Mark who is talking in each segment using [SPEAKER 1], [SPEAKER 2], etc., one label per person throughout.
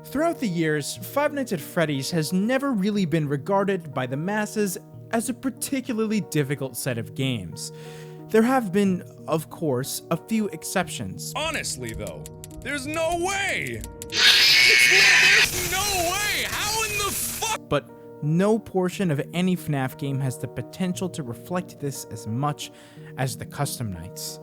[SPEAKER 1] Throughout the years, Five Nights at Freddy's has never really been regarded by the masses as a particularly difficult set of games. There have been, of course, a few exceptions.
[SPEAKER 2] Honestly though, there's no way! There's no way! How in the fuck?
[SPEAKER 1] But no portion of any FNAF game has the potential to reflect this as much as the custom nights.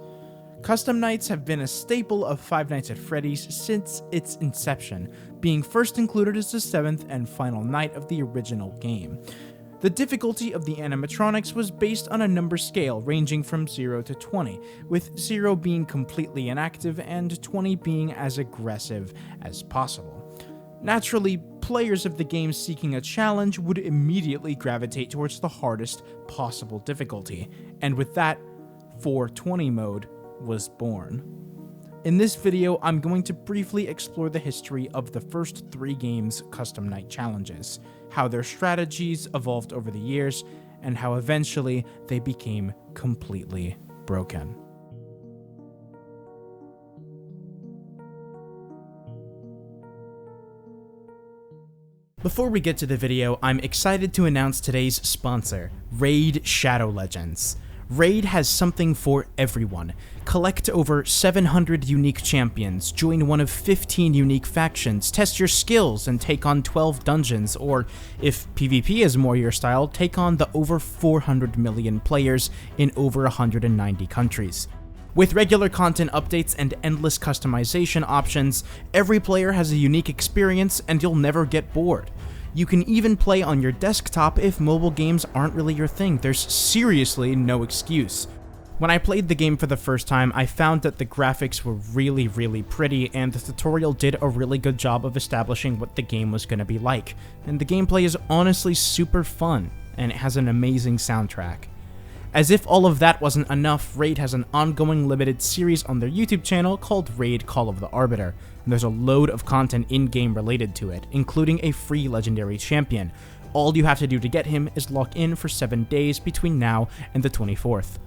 [SPEAKER 1] Custom nights have been a staple of Five Nights at Freddy's since its inception, being first included as the 7th and final night of the original game. The difficulty of the animatronics was based on a number scale ranging from 0 to 20, with 0 being completely inactive and 20 being as aggressive as possible. Naturally, players of the game seeking a challenge would immediately gravitate towards the hardest possible difficulty, and with that, 420 mode was born. In this video, I'm going to briefly explore the history of the first 3 games' custom night challenges, how their strategies evolved over the years, and how eventually they became completely broken. Before we get to the video, I'm excited to announce today's sponsor, Raid Shadow Legends. Raid has something for everyone. Collect over 700 unique champions, join one of 15 unique factions, test your skills, and take on 12 dungeons, or, if PvP is more your style, take on the over 400 million players in over 190 countries. With regular content updates and endless customization options, every player has a unique experience and you'll never get bored. You can even play on your desktop if mobile games aren't really your thing. There's seriously no excuse. When I played the game for the first time, I found that the graphics were really pretty, and the tutorial did a really good job of establishing what the game was going to be like. And the gameplay is honestly super fun, and it has an amazing soundtrack. As if all of that wasn't enough, Raid has an ongoing limited series on their YouTube channel called Raid Call of the Arbiter, and there's a load of content in-game related to it, including a free legendary champion. All you have to do to get him is log in for 7 days between now and the 24th.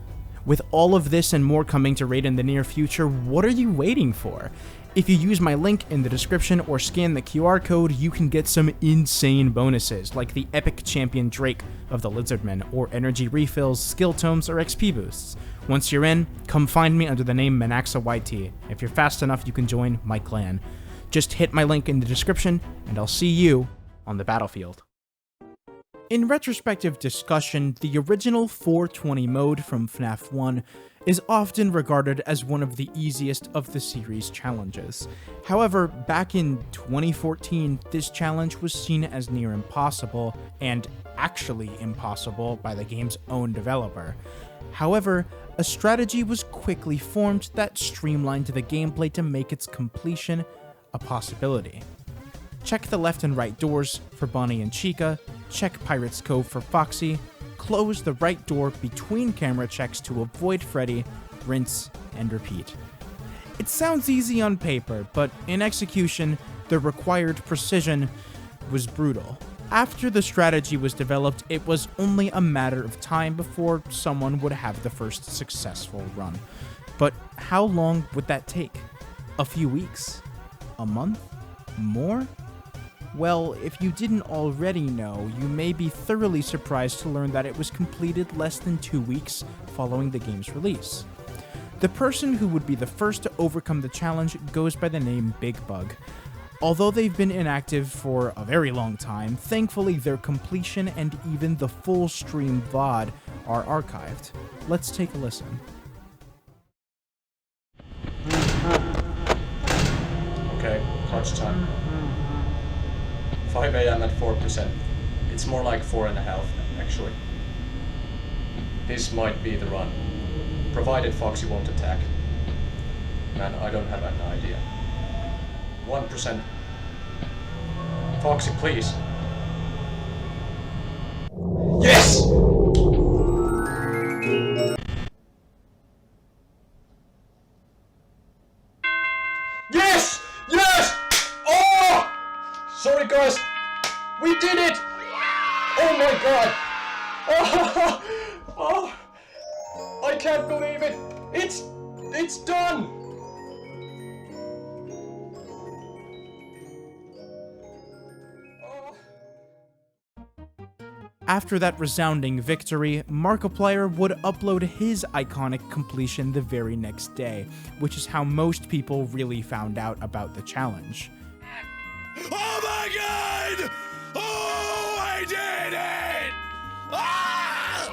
[SPEAKER 1] With all of this and more coming to Raid in the near future, what are you waiting for? If you use my link in the description or scan the QR code, you can get some insane bonuses, like the Epic Champion Drake of the Lizardmen, or energy refills, skill tomes, or XP boosts. Once you're in, come find me under the name minaxa YT. If you're fast enough, you can join my clan. Just hit my link in the description, and I'll see you on the battlefield. In retrospective discussion, the original 420 mode from FNAF 1 is often regarded as one of the easiest of the series' challenges. However, back in 2014, this challenge was seen as near impossible, and actually impossible by the game's own developer. However, a strategy was quickly formed that streamlined the gameplay to make its completion a possibility. Check the left and right doors for Bonnie and Chica, check Pirate's Cove for Foxy, close the right door between camera checks to avoid Freddy, rinse, and repeat. It sounds easy on paper, but in execution, the required precision was brutal. After the strategy was developed, it was only a matter of time before someone would have the first successful run. But how long would that take? A few weeks? A month? More? Well, if you didn't already know, you may be thoroughly surprised to learn that it was completed less than 2 weeks following the game's release. The person who would be the first to overcome the challenge goes by the name Big Bug. Although they've been inactive for a very long time, thankfully their completion and even the full stream VOD are archived. Let's take a listen.
[SPEAKER 3] Okay, crunch time. 5 AM at 4%. It's more like 4.5 actually. This might be the run. Provided Foxy won't attack. Man, I don't have an idea. 1%. Foxy, please. Yes! Yes! Yes! Oh! Sorry guys, we did it! Oh my god! Oh, I can't believe it! It's done!
[SPEAKER 1] After that resounding victory, Markiplier would upload his iconic completion the very next day, which is how most people really found out about the challenge.
[SPEAKER 2] Oh my god! Oh, I did it! Ah!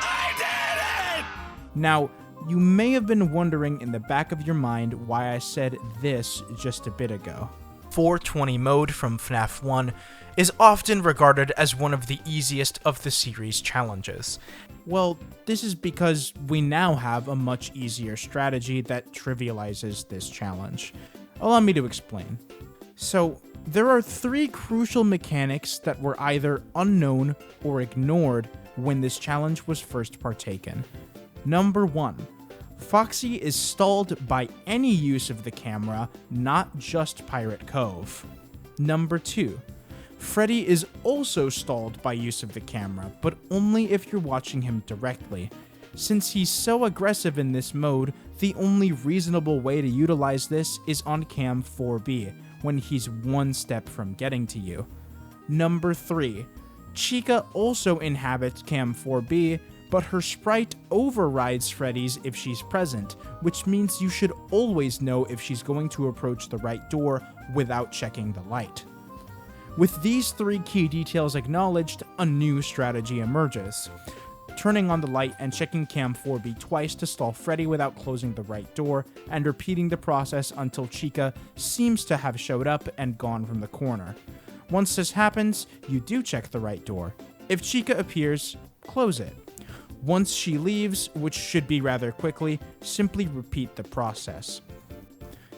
[SPEAKER 2] I did it!
[SPEAKER 1] Now, you may have been wondering in the back of your mind why I said this just a bit ago. 420 mode from FNAF 1 is often regarded as one of the easiest of the series' challenges. Well, this is because we now have a much easier strategy that trivializes this challenge. Allow me to explain. So, there are 3 crucial mechanics that were either unknown or ignored when this challenge was first partaken. Number 1. Foxy is stalled by any use of the camera, not just Pirate Cove. Number 2. Freddy is also stalled by use of the camera, but only if you're watching him directly. Since he's so aggressive in this mode, the only reasonable way to utilize this is on cam 4B, when he's one step from getting to you. Number 3. Chica also inhabits cam 4B, but her sprite overrides Freddy's if she's present, which means you should always know if she's going to approach the right door without checking the light. With these 3 key details acknowledged, a new strategy emerges. Turning on the light and checking cam 4B twice to stall Freddy without closing the right door, and repeating the process until Chica seems to have showed up and gone from the corner. Once this happens, you do check the right door. If Chica appears, close it. Once she leaves, which should be rather quickly, simply repeat the process.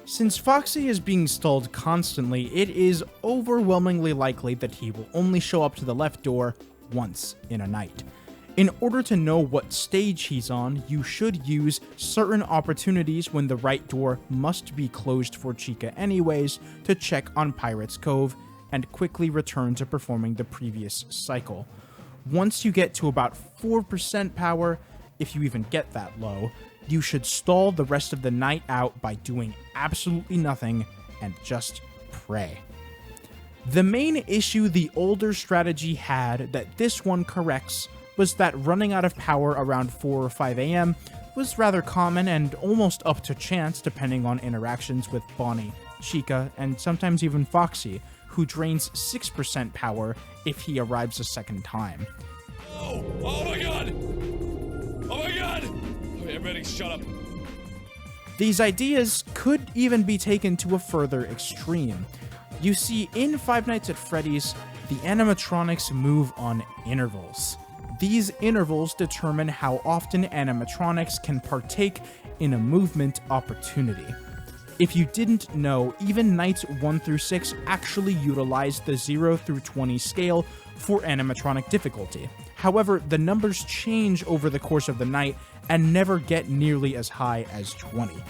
[SPEAKER 1] Since Foxy is being stalled constantly, it is overwhelmingly likely that he will only show up to the left door once in a night. In order to know what stage he's on, you should use certain opportunities when the right door must be closed for Chica anyways to check on Pirate's Cove and quickly return to performing the previous cycle. Once you get to about 4% power, if you even get that low, you should stall the rest of the night out by doing absolutely nothing and just pray. The main issue the older strategy had that this one corrects was that running out of power around 4 or 5 AM was rather common and almost up to chance depending on interactions with Bonnie, Chica, and sometimes even Foxy, who drains 6% power if he arrives a second time.
[SPEAKER 2] Oh my god! Oh my god! Okay, everybody shut up.
[SPEAKER 1] These ideas could even be taken to a further extreme. You see, in Five Nights at Freddy's, the animatronics move on intervals. These intervals determine how often animatronics can partake in a movement opportunity. If you didn't know, even nights 1 through 6 actually utilize the 0 through 20 scale for animatronic difficulty. However, the numbers change over the course of the night and never get nearly as high as 20.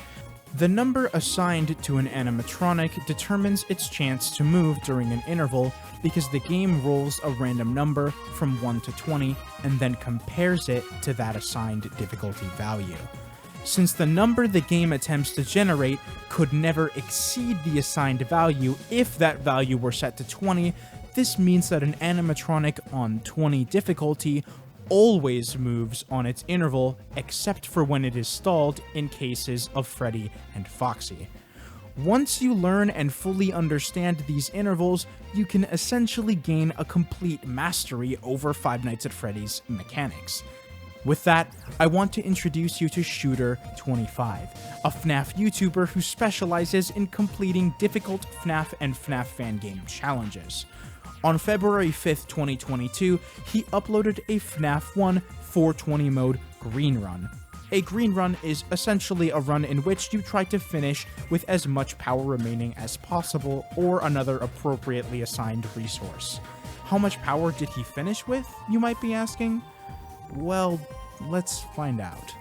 [SPEAKER 1] The number assigned to an animatronic determines its chance to move during an interval because the game rolls a random number from 1 to 20 and then compares it to that assigned difficulty value. Since the number the game attempts to generate could never exceed the assigned value if that value were set to 20, this means that an animatronic on 20 difficulty always moves on its interval except for when it is stalled in cases of Freddy and Foxy. Once you learn and fully understand these intervals, you can essentially gain a complete mastery over Five Nights at Freddy's mechanics. With that, I want to introduce you to Shooter25, a FNAF YouTuber who specializes in completing difficult FNAF and FNAF fan game challenges. On February 5th, 2022, he uploaded a FNAF 1 420 mode green run. A green run is essentially a run in which you try to finish with as much power remaining as possible or another appropriately assigned resource. How much power did he finish with, you might be asking? Well, let's find out.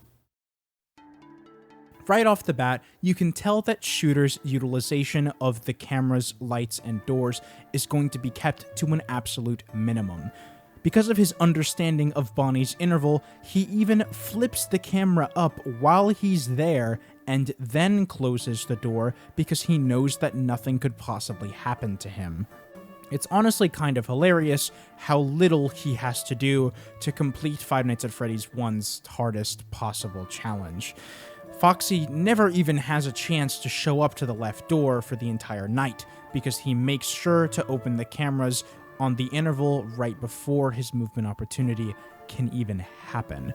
[SPEAKER 1] Right off the bat, you can tell that Shooter's utilization of the cameras, lights, and doors is going to be kept to an absolute minimum. Because of his understanding of Bonnie's interval, he even flips the camera up while he's there and then closes the door because he knows that nothing could possibly happen to him. It's honestly kind of hilarious how little he has to do to complete Five Nights at Freddy's 1's hardest possible challenge. Foxy never even has a chance to show up to the left door for the entire night, because he makes sure to open the cameras on the interval right before his movement opportunity can even happen.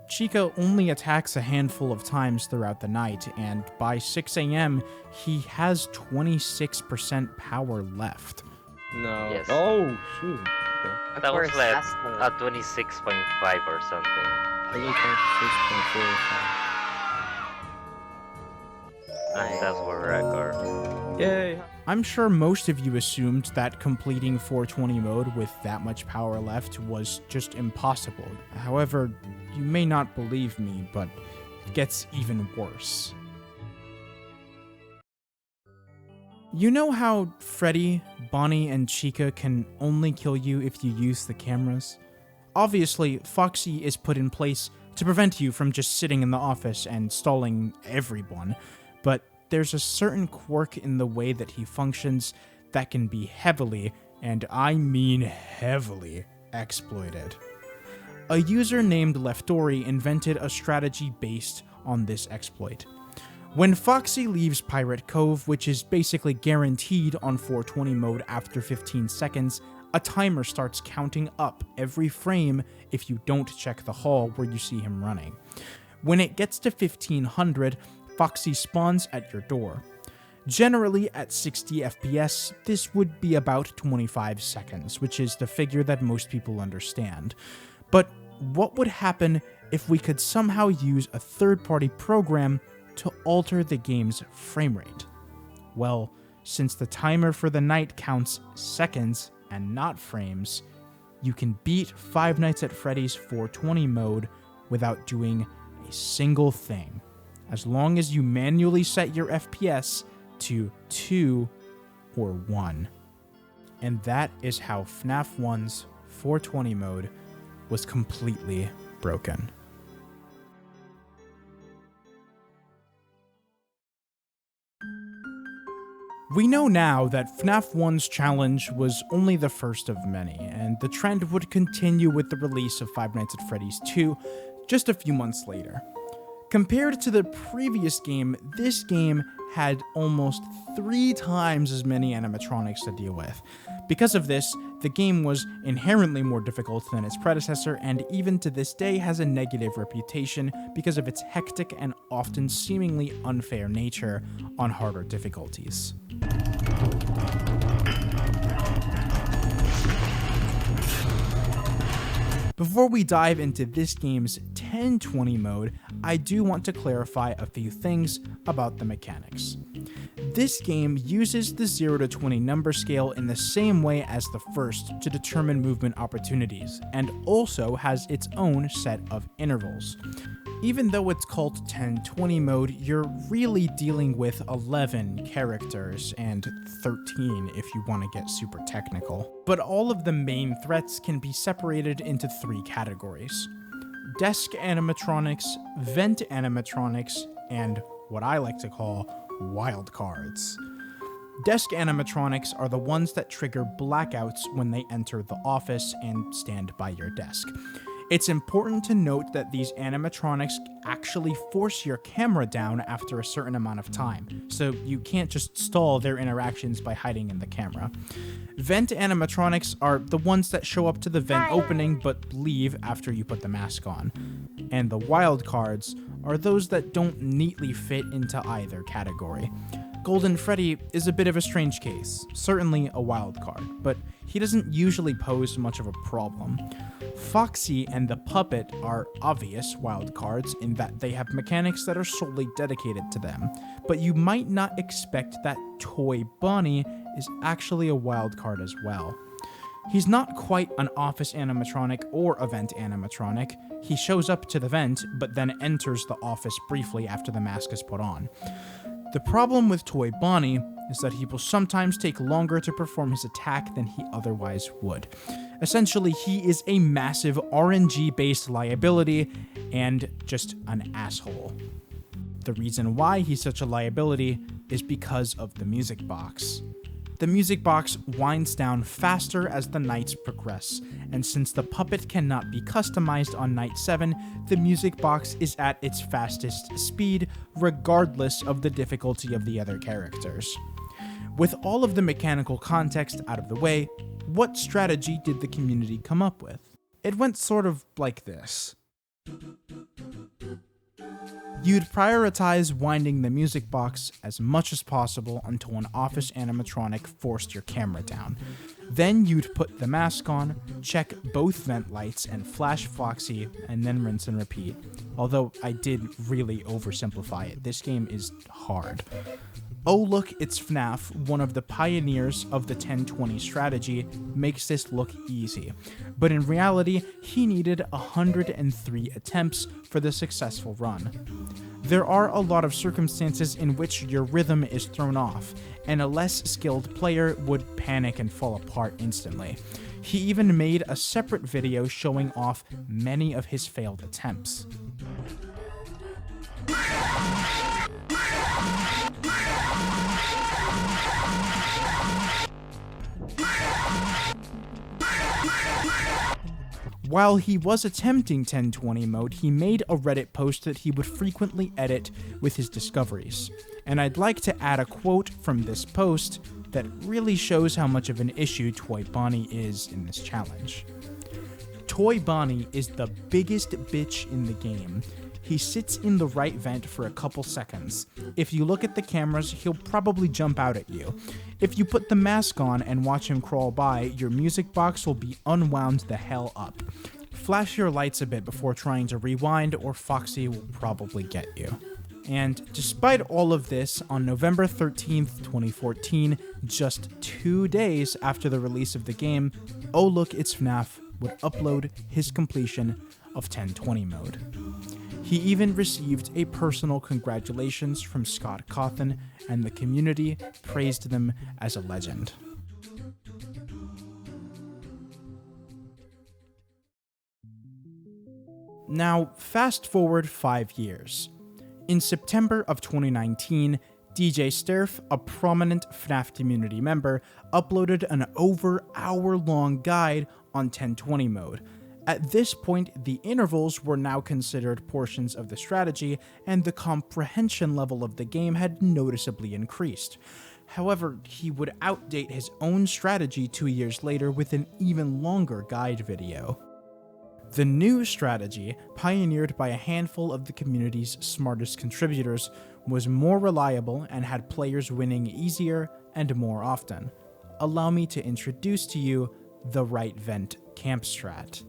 [SPEAKER 1] Chica only attacks a handful of times throughout the night, and by 6 a.m., he has 26% power left.
[SPEAKER 4] No.
[SPEAKER 5] Yes.
[SPEAKER 4] Oh, shoot. Okay.
[SPEAKER 5] That was
[SPEAKER 6] course,
[SPEAKER 5] like
[SPEAKER 6] that's the-
[SPEAKER 5] 26.5 or something.
[SPEAKER 4] I think 6.4 or
[SPEAKER 5] And that's world record.
[SPEAKER 4] something. Yay.
[SPEAKER 1] I'm sure most of you assumed that completing 420 mode with that much power left was just impossible. However, you may not believe me, but it gets even worse. You know how Freddy, Bonnie, and Chica can only kill you if you use the cameras? Obviously, Foxy is put in place to prevent you from just sitting in the office and stalling everyone, but there's a certain quirk in the way that he functions that can be heavily, and I mean heavily, exploited. A user named Leftori invented a strategy based on this exploit. When Foxy leaves Pirate Cove, which is basically guaranteed on 420 mode after 15 seconds, a timer starts counting up every frame if you don't check the hall where you see him running. When it gets to 1500, Foxy spawns at your door. Generally, at 60 FPS, this would be about 25 seconds, which is the figure that most people understand. But what would happen if we could somehow use a third-party program to alter the game's frame rate? Well, since the timer for the night counts seconds and not frames, you can beat Five Nights at Freddy's 420 mode without doing a single thing, as long as you manually set your FPS to 2 or 1. And that is how FNAF 1's 420 mode was completely broken. We know now that FNAF 1's challenge was only the first of many, and the trend would continue with the release of Five Nights at Freddy's 2 just a few months later. Compared to the previous game, this game had almost 3 times as many animatronics to deal with. Because of this, the game was inherently more difficult than its predecessor, and even to this day has a negative reputation because of its hectic and often seemingly unfair nature on harder difficulties. Before we dive into this game's 1020 mode, I do want to clarify a few things about the mechanics. This game uses the 0 to 20 number scale in the same way as the first to determine movement opportunities, and also has its own set of intervals. Even though it's called 1020 mode, you're really dealing with 11 characters, and 13 if you want to get super technical. But all of the main threats can be separated into 3 categories: desk animatronics, vent animatronics, and what I like to call wild cards. Desk animatronics are the ones that trigger blackouts when they enter the office and stand by your desk. It's important to note that these animatronics actually force your camera down after a certain amount of time, so you can't just stall their interactions by hiding in the camera. Vent animatronics are the ones that show up to the vent opening but leave after you put the mask on. And the wild cards are those that don't neatly fit into either category. Golden Freddy is a bit of a strange case, certainly a wild card, but he doesn't usually pose much of a problem. Foxy and the Puppet are obvious wild cards in that they have mechanics that are solely dedicated to them, but you might not expect that Toy Bonnie is actually a wild card as well. He's not quite an office animatronic or a vent animatronic. He shows up to the vent, but then enters the office briefly after the mask is put on. The problem with Toy Bonnie is that he will sometimes take longer to perform his attack than he otherwise would. Essentially, he is a massive RNG-based liability and just an asshole. The reason why he's such a liability is because of the music box. The music box winds down faster as the nights progress, and since the puppet cannot be customized on night 7, the music box is at its fastest speed, regardless of the difficulty of the other characters. With all of the mechanical context out of the way, what strategy did the community come up with? It went sort of like this. You'd prioritize winding the music box as much as possible until an office animatronic forced your camera down. Then you'd put the mask on, check both vent lights, and flash Foxy, and then rinse and repeat. Although I did really oversimplify it, this game is hard. Oh Look, It's FNAF, one of the pioneers of the 10-20 strategy, makes this look easy. But in reality, he needed 103 attempts for the successful run. There are a lot of circumstances in which your rhythm is thrown off, and a less skilled player would panic and fall apart instantly. He even made a separate video showing off many of his failed attempts. While he was attempting 1020 mode, he made a Reddit post that he would frequently edit with his discoveries. And I'd like to add a quote from this post that really shows how much of an issue Toy Bonnie is in this challenge. Toy Bonnie is the biggest bitch in the game. He sits in the right vent for a couple seconds. If you look at the cameras, he'll probably jump out at you. If you put the mask on and watch him crawl by, your music box will be unwound the hell up. Flash your lights a bit before trying to rewind, or Foxy will probably get you. And despite all of this, on November 13th, 2014, just 2 days after the release of the game, Oh Look, It's FNAF would upload his completion of 1020 mode. He even received a personal congratulations from Scott Cawthon, and the community praised them as a legend. Now, fast forward 5 years. In September of 2019, DJ Sterf, a prominent FNAF community member, uploaded an over hour-long guide on 1020 mode. At this point, the intervals were now considered portions of the strategy, and the comprehension level of the game had noticeably increased. However, he would outdate his own strategy 2 years later with an even longer guide video. The new strategy, pioneered by a handful of the community's smartest contributors, was more reliable and had players winning easier and more often. Allow me to introduce to you the right vent camp strat.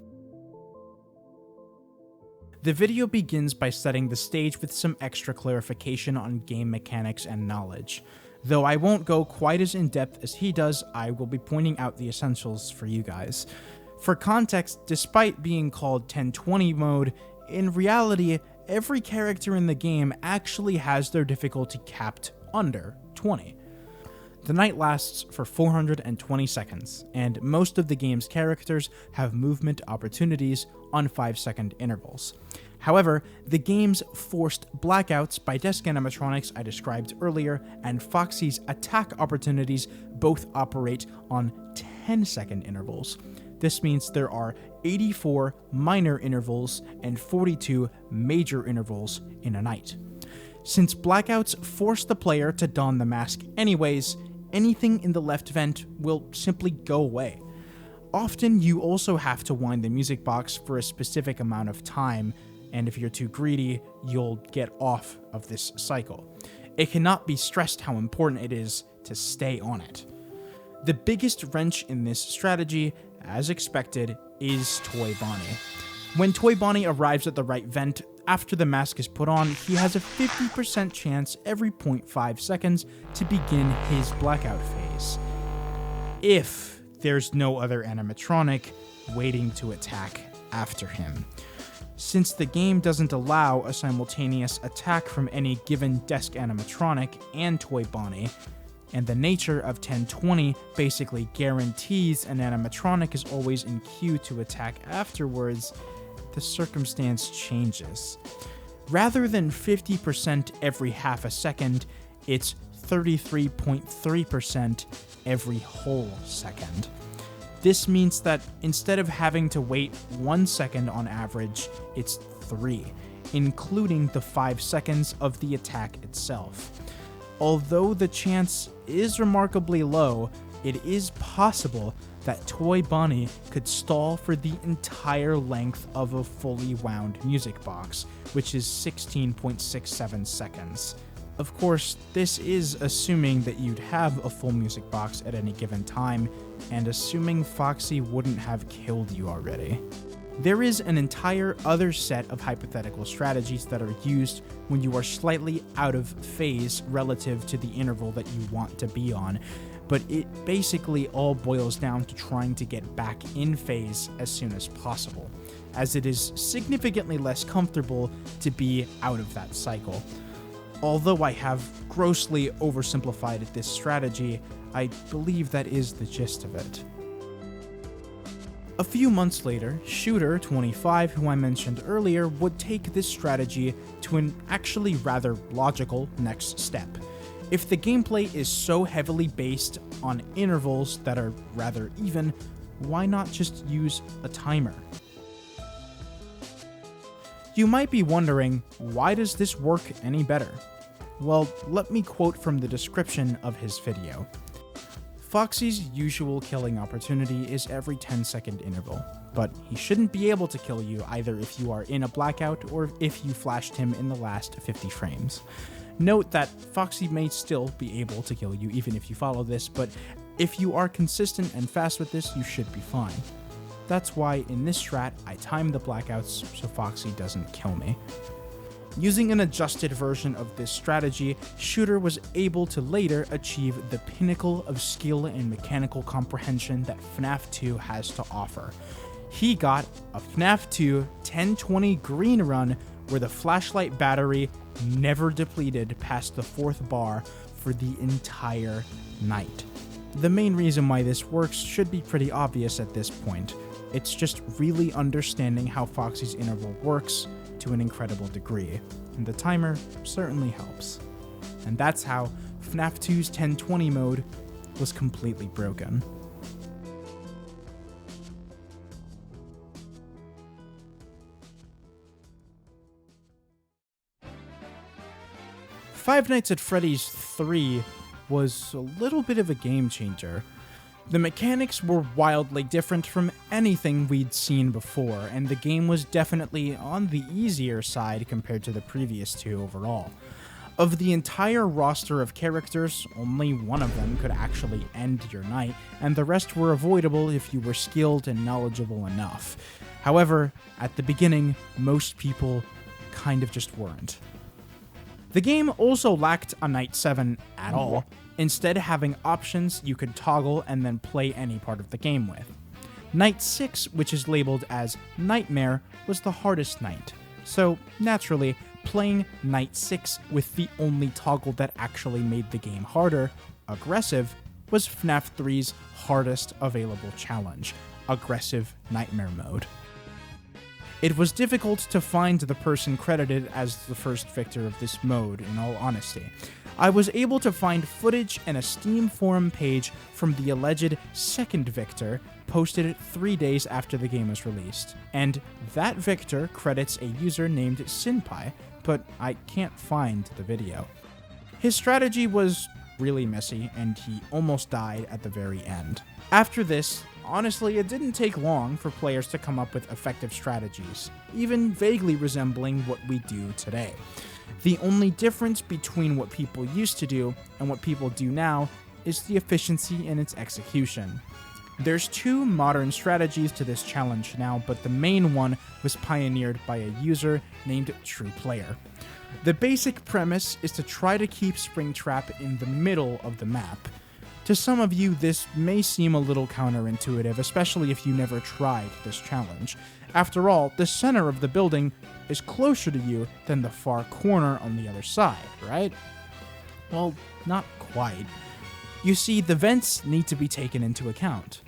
[SPEAKER 1] The video begins by setting the stage with some extra clarification on game mechanics and knowledge. Though I won't go quite as in-depth as he does, I will be pointing out the essentials for you guys. For context, despite being called 1020 mode, in reality, every character in the game actually has their difficulty capped under 20. The night lasts for 420 seconds, and most of the game's characters have movement opportunities on 5-second intervals. However, the game's forced blackouts by desk animatronics I described earlier and Foxy's attack opportunities both operate on 10-second intervals. This means there are 84 minor intervals and 42 major intervals in a night. Since blackouts force the player to don the mask anyways, anything in the left vent will simply go away. Often you also have to wind the music box for a specific amount of time, and if you're too greedy, you'll get off of this cycle. It cannot be stressed how important it is to stay on it. The biggest wrench in this strategy, as expected, is Toy Bonnie. When Toy Bonnie arrives at the right vent, after the mask is put on, he has a 50% chance every 0.5 seconds to begin his blackout phase, if there's no other animatronic waiting to attack after him. Since the game doesn't allow a simultaneous attack from any given desk animatronic and Toy Bonnie, and the nature of 1020 basically guarantees an animatronic is always in queue to attack afterwards, the circumstance changes. Rather than 50% every half a second, it's 33.3% every whole second. This means that instead of having to wait 1 second on average, it's 3, including the 5 seconds of the attack itself. Although the chance is remarkably low, it is possible that Toy Bonnie could stall for the entire length of a fully wound music box, which is 16.67 seconds. Of course, this is assuming that you'd have a full music box at any given time, and assuming Foxy wouldn't have killed you already. There is an entire other set of hypothetical strategies that are used when you are slightly out of phase relative to the interval that you want to be on, but it basically all boils down to trying to get back in phase as soon as possible, as it is significantly less comfortable to be out of that cycle. Although I have grossly oversimplified this strategy, I believe that is the gist of it. A few months later, Shooter25, who I mentioned earlier, would take this strategy to an actually rather logical next step. If the gameplay is so heavily based on intervals that are rather even, why not just use a timer? You might be wondering, why does this work any better? Well, let me quote from the description of his video. Foxy's usual killing opportunity is every 10-second interval, but he shouldn't be able to kill you either if you are in a blackout or if you flashed him in the last 50 frames. Note that Foxy may still be able to kill you even if you follow this, but if you are consistent and fast with this, you should be fine. That's why in this strat, I time the blackouts so Foxy doesn't kill me. Using an adjusted version of this strategy, Shooter was able to later achieve the pinnacle of skill and mechanical comprehension that FNAF 2 has to offer. He got a FNAF 2 1020 green run where the flashlight battery never depleted past the 4th bar for the entire night. The main reason why this works should be pretty obvious at this point. It's just really understanding how Foxy's interval works to an incredible degree, and the timer certainly helps. And that's how FNAF 2's 1020 mode was completely broken. Five Nights at Freddy's 3 was a little bit of a game changer. The mechanics were wildly different from anything we'd seen before, and the game was definitely on the easier side compared to the previous two overall. Of the entire roster of characters, only one of them could actually end your night, and the rest were avoidable if you were skilled and knowledgeable enough. However, at the beginning, most people kind of just weren't. The game also lacked a Night 7 at all, instead having options you could toggle and then play any part of the game with. Night 6, which is labeled as Nightmare, was the hardest night, so naturally, playing Night 6 with the only toggle that actually made the game harder, Aggressive, was FNAF 3's hardest available challenge, Aggressive Nightmare Mode. It was difficult to find the person credited as the first victor of this mode, in all honesty. I was able to find footage and a Steam forum page from the alleged second victor, posted 3 days after the game was released, and that victor credits a user named Sinpai, but I can't find the video. His strategy was really messy, and he almost died at the very end. After this, honestly, it didn't take long for players to come up with effective strategies, even vaguely resembling what we do today. The only difference between what people used to do and what people do now is the efficiency in its execution. There's two modern strategies to this challenge now, but the main one was pioneered by a user named TruePlayer. The basic premise is to try to keep Springtrap in the middle of the map. To some of you, this may seem a little counterintuitive, especially if you never tried this challenge. After all, the center of the building is closer to you than the far corner on the other side, right? Well, not quite. You see, the vents need to be taken into account.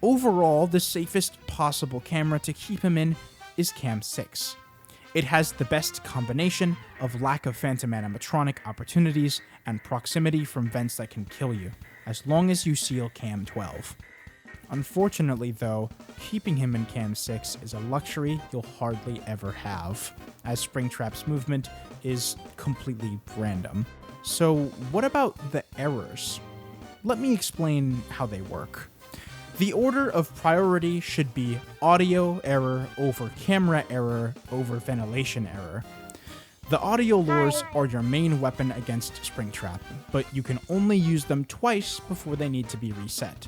[SPEAKER 1] Overall, the safest possible camera to keep him in is Cam 6. It has the best combination of lack of phantom animatronic opportunities and proximity from vents that can kill you, as long as you seal Cam 12. Unfortunately though, keeping him in Cam 6 is a luxury you'll hardly ever have, as Springtrap's movement is completely random. So what about the errors? Let me explain how they work. The order of priority should be audio error over camera error over ventilation error. The audio lures are your main weapon against Springtrap, but you can only use them twice before they need to be reset.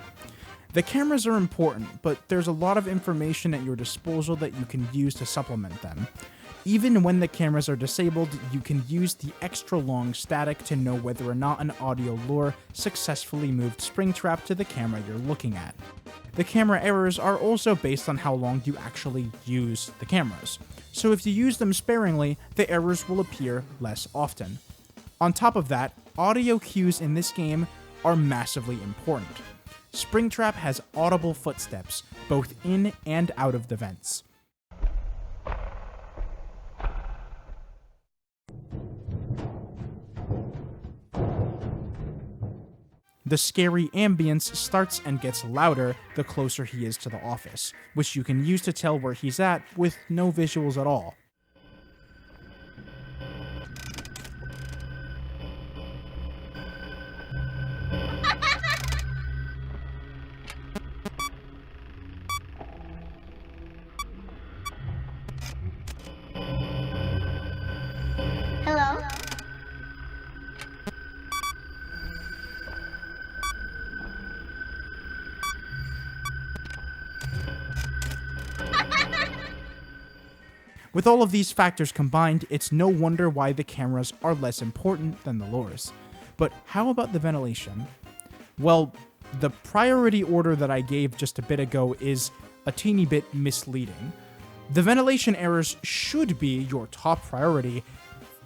[SPEAKER 1] The cameras are important, but there's a lot of information at your disposal that you can use to supplement them. Even when the cameras are disabled, you can use the extra long static to know whether or not an audio lure successfully moved Springtrap to the camera you're looking at. The camera errors are also based on how long you actually use the cameras, so if you use them sparingly, the errors will appear less often. On top of that, audio cues in this game are massively important. Springtrap has audible footsteps, both in and out of the vents. The scary ambience starts and gets louder the closer he is to the office, which you can use to tell where he's at with no visuals at all.
[SPEAKER 6] Hello?
[SPEAKER 1] With all of these factors combined, it's no wonder why the cameras are less important than the lures. But how about the ventilation? Well, the priority order that I gave just a bit ago is a teeny bit misleading. The ventilation errors should be your top priority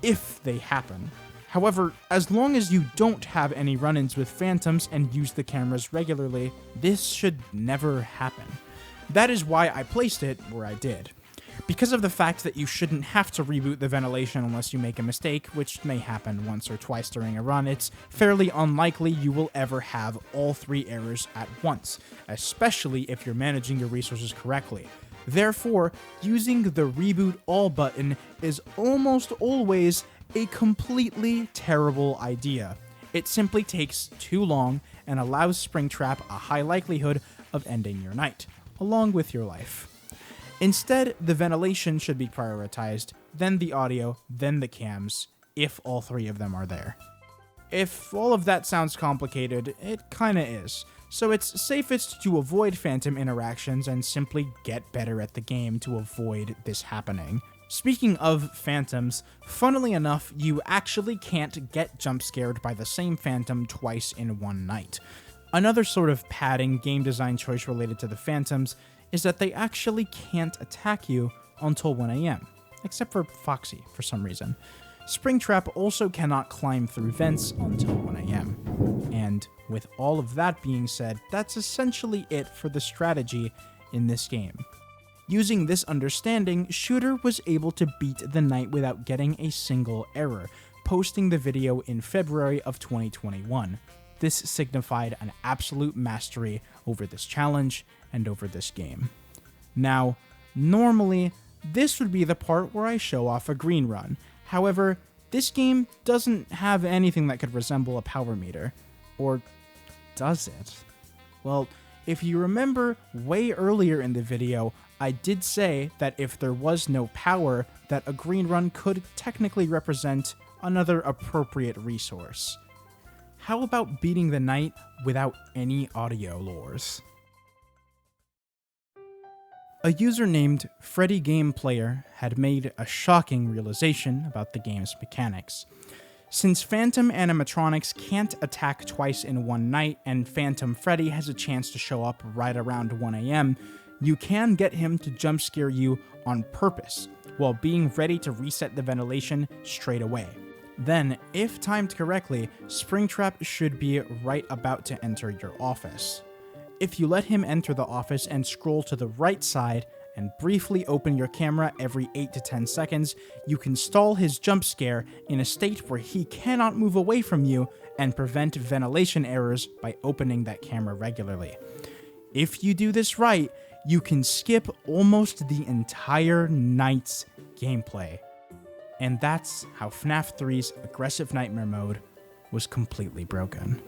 [SPEAKER 1] if they happen. However, as long as you don't have any run-ins with phantoms and use the cameras regularly, this should never happen. That is why I placed it where I did. Because of the fact that you shouldn't have to reboot the ventilation unless you make a mistake, which may happen once or twice during a run, it's fairly unlikely you will ever have all three errors at once, especially if you're managing your resources correctly. Therefore, using the Reboot All button is almost always a completely terrible idea. It simply takes too long and allows Springtrap a high likelihood of ending your night, along with your life. Instead, the ventilation should be prioritized, then the audio, then the cams, if all three of them are there. If all of that sounds complicated, it kinda is. So it's safest to avoid phantom interactions and simply get better at the game to avoid this happening. Speaking of phantoms, funnily enough, you actually can't get jump scared by the same phantom twice in one night. Another sort of padding game design choice related to the phantoms is that they actually can't attack you until 1 AM, except for Foxy for some reason. Springtrap also cannot climb through vents until 1 AM. And with all of that being said, that's essentially it for the strategy in this game. Using this understanding, Shooter was able to beat the night without getting a single error, posting the video in February of 2021. This signified an absolute mastery over this challenge and over this game. Now, normally, this would be the part where I show off a green run. However, this game doesn't have anything that could resemble a power meter. Or does it? Well, if you remember way earlier in the video, I did say that if there was no power, that a green run could technically represent another appropriate resource. How about beating the night without any audio lures? A user named Freddy Game Player had made a shocking realization about the game's mechanics. Since Phantom animatronics can't attack twice in one night and Phantom Freddy has a chance to show up right around 1 AM, you can get him to jump scare you on purpose, while being ready to reset the ventilation straight away. Then, if timed correctly, Springtrap should be right about to enter your office. If you let him enter the office and scroll to the right side and briefly open your camera every 8 to 10 seconds, you can stall his jump scare in a state where he cannot move away from you and prevent ventilation errors by opening that camera regularly. If you do this right, you can skip almost the entire night's gameplay. And that's how FNAF 3's Aggressive Nightmare Mode was completely broken.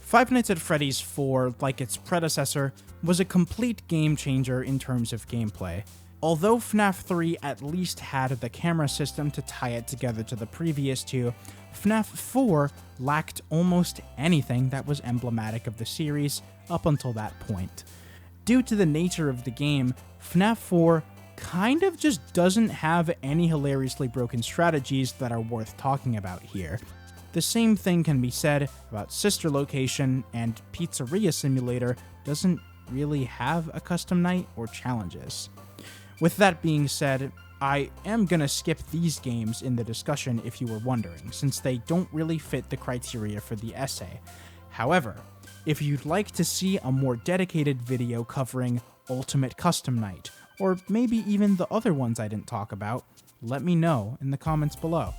[SPEAKER 1] Five Nights at Freddy's 4, like its predecessor, was a complete game changer in terms of gameplay. Although FNAF 3 at least had the camera system to tie it together to the previous two, FNAF 4 lacked almost anything that was emblematic of the series up until that point. Due to the nature of the game, FNAF 4 kind of just doesn't have any hilariously broken strategies that are worth talking about here. The same thing can be said about Sister Location, and Pizzeria Simulator doesn't really have a custom night or challenges. With that being said, I am gonna skip these games in the discussion if you were wondering, since they don't really fit the criteria for the essay. However, if you'd like to see a more dedicated video covering Ultimate Custom Night, or maybe even the other ones I didn't talk about, let me know in the comments below.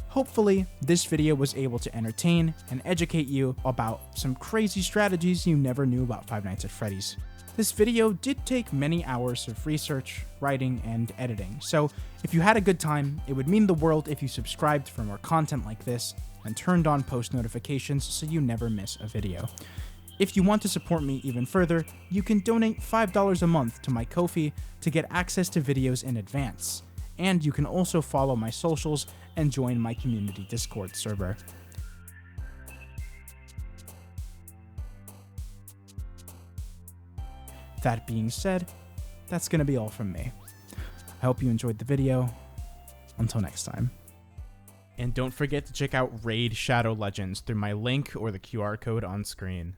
[SPEAKER 1] Hopefully, this video was able to entertain and educate you about some crazy strategies you never knew about Five Nights at Freddy's. This video did take many hours of research, writing, and editing, so if you had a good time, it would mean the world if you subscribed for more content like this and turned on post notifications so you never miss a video. If you want to support me even further, you can donate $5 a month to my Ko-fi to get access to videos in advance. And you can also follow my socials and join my community Discord server. That being said, that's going to be all from me. I hope you enjoyed the video. Until next time. And don't forget to check out Raid Shadow Legends through my link or the QR code on screen.